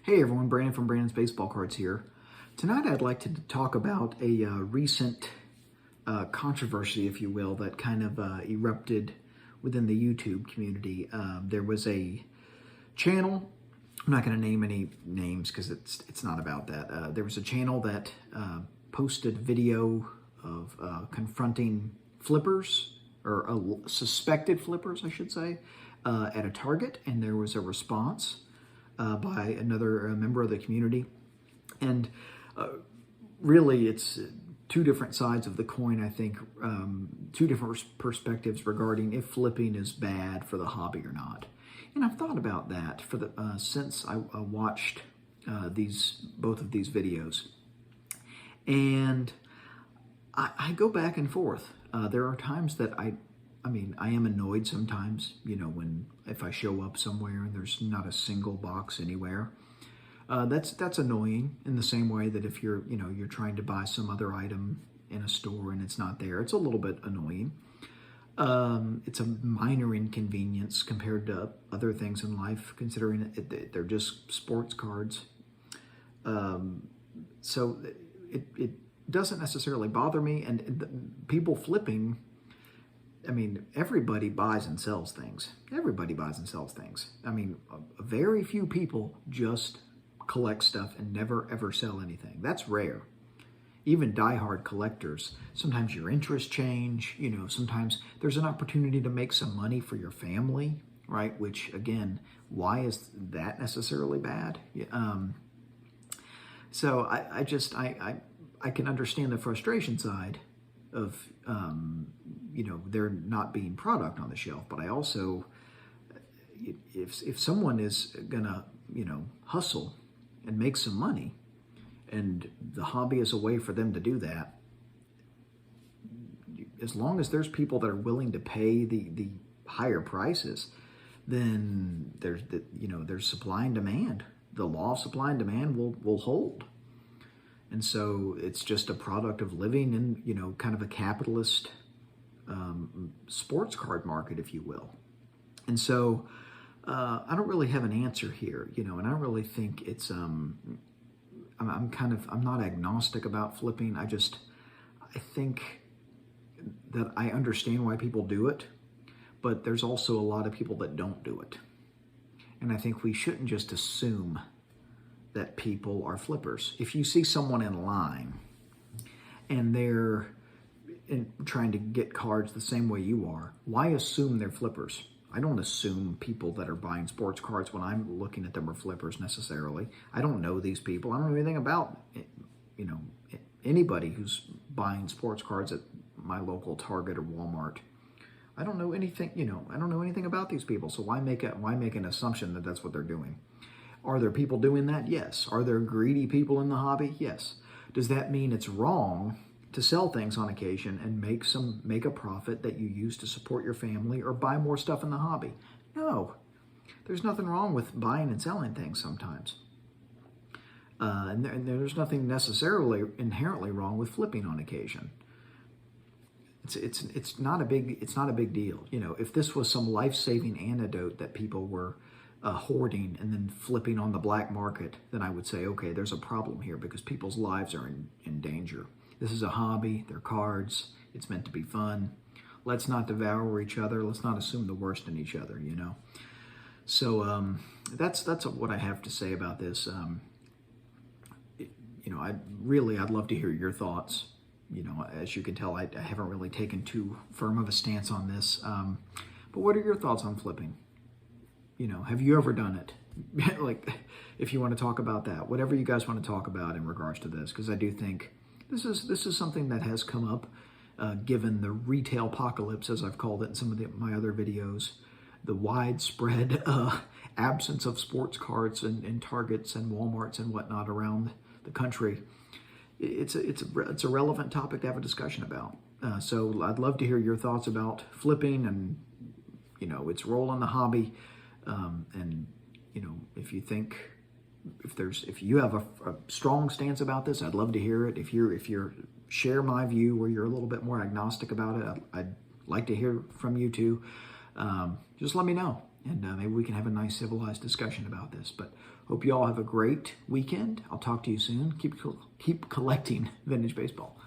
Hey everyone, Brandon from Brandon's Baseball Cards here. Tonight I'd like to talk about a recent controversy, if you will, that kind of erupted within the YouTube community. There was a channel, I'm not going to name any names because it's not about that. There was a channel that posted video of confronting flippers, or suspected flippers, I should say, at a Target, and there was a response by another member of the community. And really, it's two different sides of the coin, I think, two different perspectives regarding if flipping is bad for the hobby or not. And I've thought about that for the since I watched both of these videos. And I go back and forth. There are times that I am annoyed sometimes, if I show up somewhere and there's not a single box anywhere. That's annoying in the same way that if you're trying to buy some other item in a store and it's not there, it's a little bit annoying. It's a minor inconvenience compared to other things in life, considering they're just sports cards. So it doesn't necessarily bother me, and people flipping, everybody buys and sells things. Everybody buys and sells things. Very few people just collect stuff and never ever sell anything. That's rare. Even diehard collectors, sometimes your interests change, sometimes there's an opportunity to make some money for your family, right? Which, again, why is that necessarily bad? So I can understand the frustration side of, there not being product on the shelf, but I also, if someone is gonna, hustle and make some money, and the hobby is a way for them to do that, as long as there's people that are willing to pay the higher prices, then there's supply and demand. The law of supply and demand will hold. And so it's just a product of living in, kind of a capitalist sports card market, if you will. And so I don't really have an answer here, and I don't really think it's, I'm not agnostic about flipping. I think that I understand why people do it, but there's also a lot of people that don't do it. And I think we shouldn't just assume that people are flippers. If you see someone in line and they're trying to get cards the same way you are, why assume they're flippers? I don't assume people that are buying sports cards when I'm looking at them are flippers necessarily. I don't know these people. I don't know anything about, anybody who's buying sports cards at my local Target or Walmart. I don't know anything, I don't know anything about these people. So why make an assumption that that's what they're doing? Are there people doing that? Yes. Are there greedy people in the hobby? Yes. Does that mean it's wrong to sell things on occasion and make a profit that you use to support your family or buy more stuff in the hobby? No. There's nothing wrong with buying and selling things sometimes. And there's nothing necessarily inherently wrong with flipping on occasion. It's not a big deal. If this was some life-saving antidote that people were hoarding and then flipping on the black market, then I would say, okay, there's a problem here because people's lives are in danger. This is a hobby. They're cards. It's meant to be fun. Let's not devour each other. Let's not assume the worst in each other, So that's what I have to say about this. I'd love to hear your thoughts. As you can tell, I haven't really taken too firm of a stance on this. But what are your thoughts on flipping? Have you ever done it? Like, if you want to talk about that, whatever you guys want to talk about in regards to this, because I do think this is something that has come up, given the retail apocalypse, as I've called it in some of my other videos, the widespread absence of sports cards in Targets and Walmarts and whatnot around the country. It's a relevant topic to have a discussion about. So I'd love to hear your thoughts about flipping and its role in the hobby. And if you have a strong stance about this, I'd love to hear it. If you're share my view where you're a little bit more agnostic about it, I'd like to hear from you too. Just let me know. and maybe we can have a nice civilized discussion about this. But hope you all have a great weekend. I'll talk to you soon. Keep collecting vintage baseball.